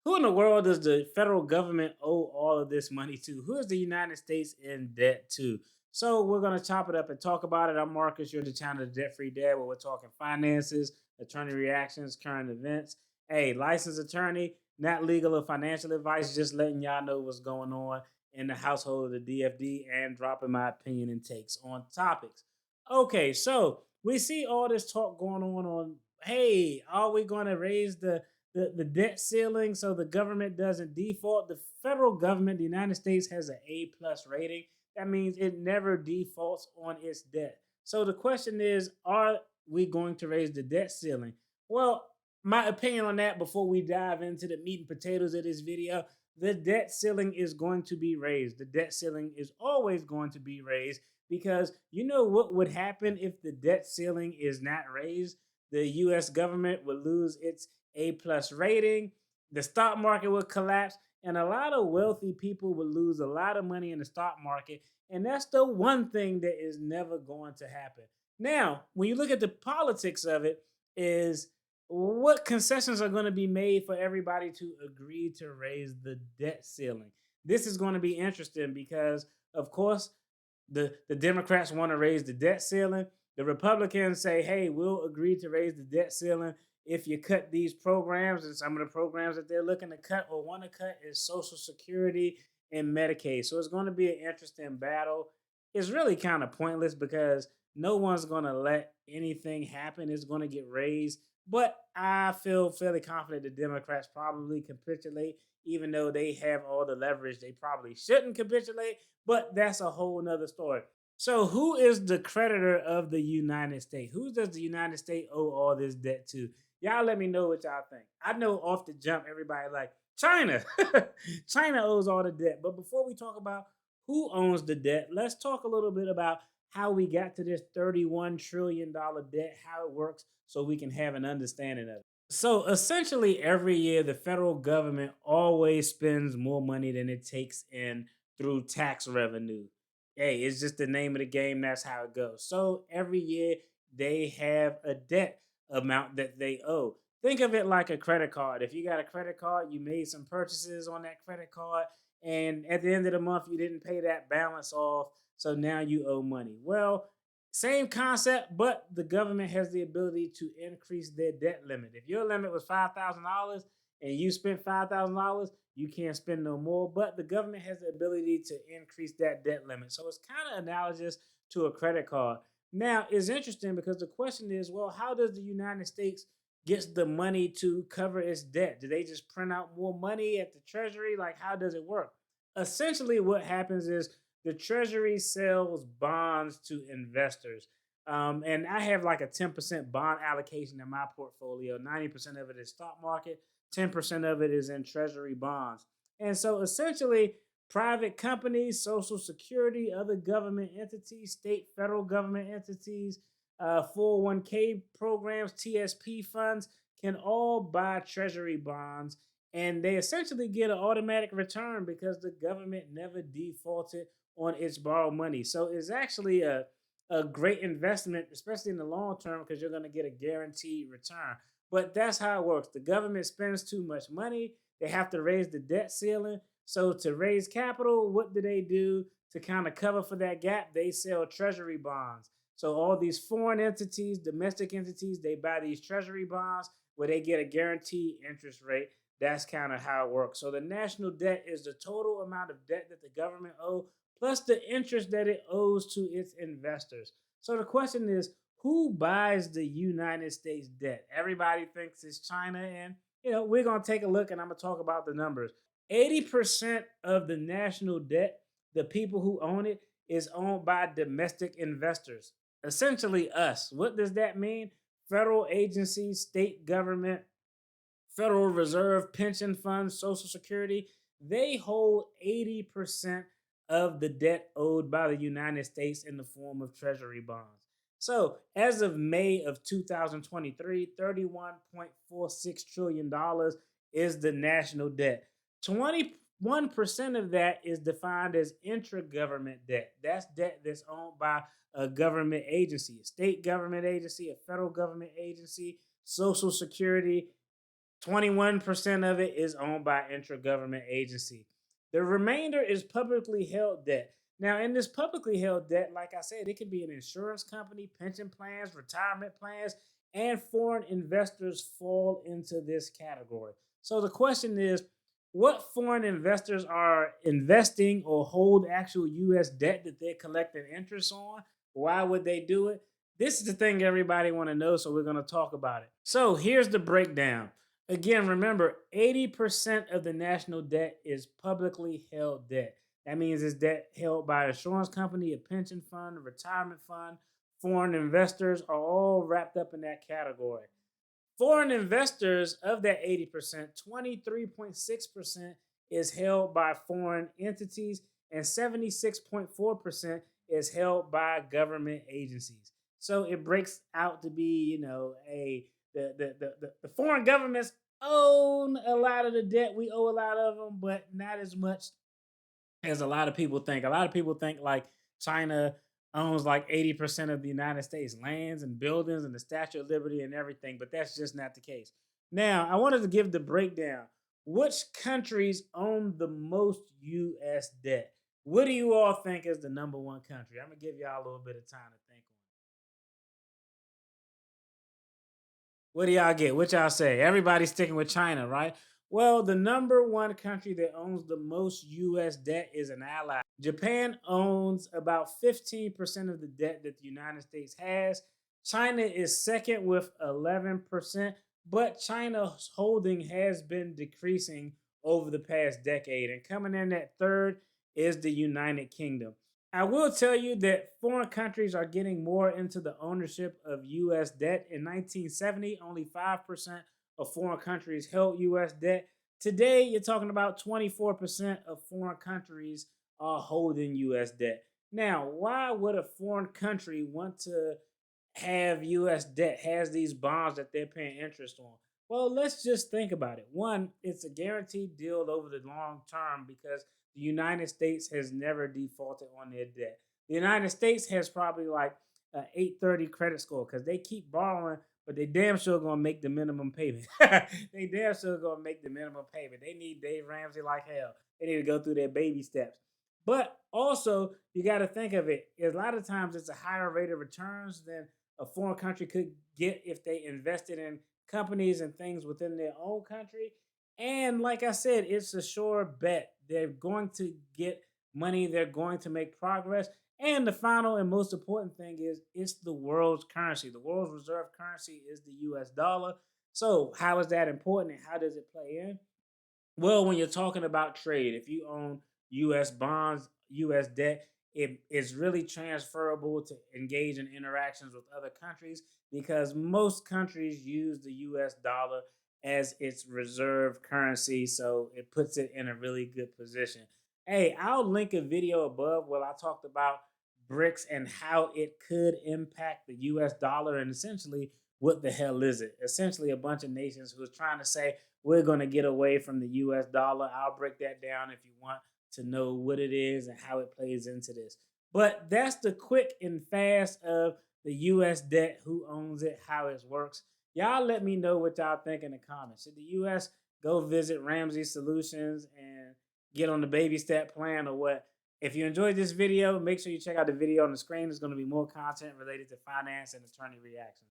Who in the world does the federal government owe all of this money to? Who is the United States in debt to? So we're gonna chop it up and talk about it. I'm Marcus. You're the channel of Debt Free Dad, where we're talking finances, attorney reactions, current events. Hey, licensed attorney, not legal or financial advice. Just letting y'all know what's going on in the household of the DFD and dropping my opinion and takes on topics. Okay, so we see all this talk going on. Hey, are we going to raise the debt ceiling so the government doesn't default? The federal government, the United States, has an A plus rating. That means it never defaults on its debt. So the question is, are we going to raise the debt ceiling? Well, my opinion on that before we dive into the meat and potatoes of this video, the debt ceiling is going to be raised. The debt ceiling is always going to be raised because you know what would happen if the debt ceiling is not raised? The US government would lose its A plus rating, the stock market would collapse, and a lot of wealthy people would lose a lot of money in the stock market. And that's the one thing that is never going to happen. Now, when you look at the politics of it, is what concessions are going to be made for everybody to agree to raise the debt ceiling? This is going to be interesting because, of course, the Democrats want to raise the debt ceiling. The Republicans say, hey, we'll agree to raise the debt ceiling if you cut these programs. And some of the programs that they're looking to cut or want to cut is Social Security and Medicaid. So it's going to be an interesting battle. It's really kind of pointless because no one's going to let anything happen. It's going to get raised. But I feel fairly confident the Democrats probably capitulate, even though they have all the leverage. They probably shouldn't capitulate, but that's a whole nother story. So, who is the creditor of the United States? Who does the United States owe all this debt to? Y'all let me know what y'all think. I know off the jump, everybody like China. China owes all the debt. But before we talk about who owns the debt, let's talk a little bit about how we got to this $31 trillion debt, how it works, so we can have an understanding of it. So essentially, every year, the federal government always spends more money than it takes in through tax revenue. Hey, it's just the name of the game. That's how it goes. So every year, they have a debt amount that they owe. Think of it like a credit card. If you got a credit card, you made some purchases on that credit card, and at the end of the month, you didn't pay that balance off. So now you owe money. Well, same concept, but the government has the ability to increase their debt limit. If your limit was $5,000 and you spent $5,000, you can't spend no more. But the government has the ability to increase that debt limit. So it's kind of analogous to a credit card. Now, it's interesting because the question is, well, how does the United States gets the money to cover its debt? Do they just print out more money at the Treasury? Like, how does it work? Essentially, what happens is the Treasury sells bonds to investors. And I have like a 10% bond allocation in my portfolio. 90% of it is stock market, 10% of it is in Treasury bonds. And so essentially, private companies, Social Security, other government entities, state, federal government entities, 401k programs, TSP funds can all buy Treasury bonds, and they essentially get an automatic return because the government never defaulted on its borrowed money. So it's actually a great investment, especially in the long term, because you're going to get a guaranteed return. But that's how it works. The government spends too much money. They have to raise the debt ceiling. So to raise capital, what do? To kind of cover for that gap? They sell treasury bonds. So all these foreign entities, domestic entities, they buy these treasury bonds where they get a guaranteed interest rate. That's kind of how it works. So the national debt is the total amount of debt that the government owes plus the interest that it owes to its investors. So the question is, who buys the United States debt? Everybody thinks it's China, and we're gonna take a look, and I'm gonna talk about the numbers. 80% of the national debt, the people who own it, is owned by domestic investors, essentially us. What does that mean? Federal agencies, state government, Federal Reserve, pension funds, Social Security, they hold 80% of the debt owed by the United States in the form of treasury bonds. So, as of May of 2023, $31.46 trillion is the national debt. 21% of that is defined as intra-government debt. That's debt that's owned by a government agency, a state government agency, a federal government agency, Social Security, 21% of it is owned by intra-government agency. The remainder is publicly held debt. Now, in this publicly held debt, like I said, it can be an insurance company, pension plans, retirement plans, and foreign investors fall into this category. So the question is, what foreign investors are investing or hold actual US debt that they're collecting interest on? Why would they do it? This is the thing everybody want to know, so we're going to talk about it. So here's the breakdown. Again, remember, 80% of the national debt is publicly held debt. That means it's debt held by an insurance company, a pension fund, a retirement fund. Foreign investors are all wrapped up in that category. Foreign investors, of that 80%, 23.6% is held by foreign entities, and 76.4% is held by government agencies. So it breaks out to be, the foreign governments own a lot of the debt. We owe a lot of them, but not as much as a lot of people think. A lot of people think like China owns like 80% of the United States lands and buildings and the Statue of Liberty and everything, but that's just not the case. Now, I wanted to give the breakdown. Which countries own the most US debt? What do you all think is the number one country? I'm going to give y'all a little bit of time to think on it. What do y'all get? What y'all say? Everybody's sticking with China, right? Well, the number one country that owns the most US debt is an ally. Japan owns about 15% of the debt that the United States has. China is second with 11%, but China's holding has been decreasing over the past decade. And coming in at third is the United Kingdom. I will tell you that foreign countries are getting more into the ownership of U.S. debt. In 1970, only 5% of foreign countries held U.S. debt. Today, you're talking about 24% of foreign countries are holding U.S. debt. Now, why would a foreign country want to have U.S. debt, has these bonds that they're paying interest on? Well, let's just think about it. One, it's a guaranteed deal over the long term because the United States has never defaulted on their debt. The United States has probably like an 830 credit score because they keep borrowing, but they damn sure gonna make the minimum payment. They damn sure gonna make the minimum payment. They need Dave Ramsey like hell. They need to go through their baby steps. But also, you got to think of it. A lot of times, it's a higher rate of returns than a foreign country could get if they invested in companies and things within their own country. And like I said, it's a sure bet. They're going to get money, they're going to make progress. And the final and most important thing is it's the world's currency. The world's reserve currency is the US dollar. So, how is that important and how does it play in? Well, when you're talking about trade, if you own US bonds, US debt, it is really transferable to engage in interactions with other countries because most countries use the US dollar as its reserve currency. So it puts it in a really good position. Hey, I'll link a video above where I talked about BRICS and how it could impact the US dollar. And essentially, what the hell is it? Essentially, a bunch of nations who is trying to say, we're going to get away from the US dollar. I'll break that down if you want to know what it is and how it plays into this. But that's the quick and fast of the US debt, who owns it, how it works. Y'all let me know what y'all think in the comments. Should the US go visit Ramsey Solutions and get on the baby step plan or what? If you enjoyed this video, make sure you check out the video on the screen. There's going to be more content related to finance and attorney reactions.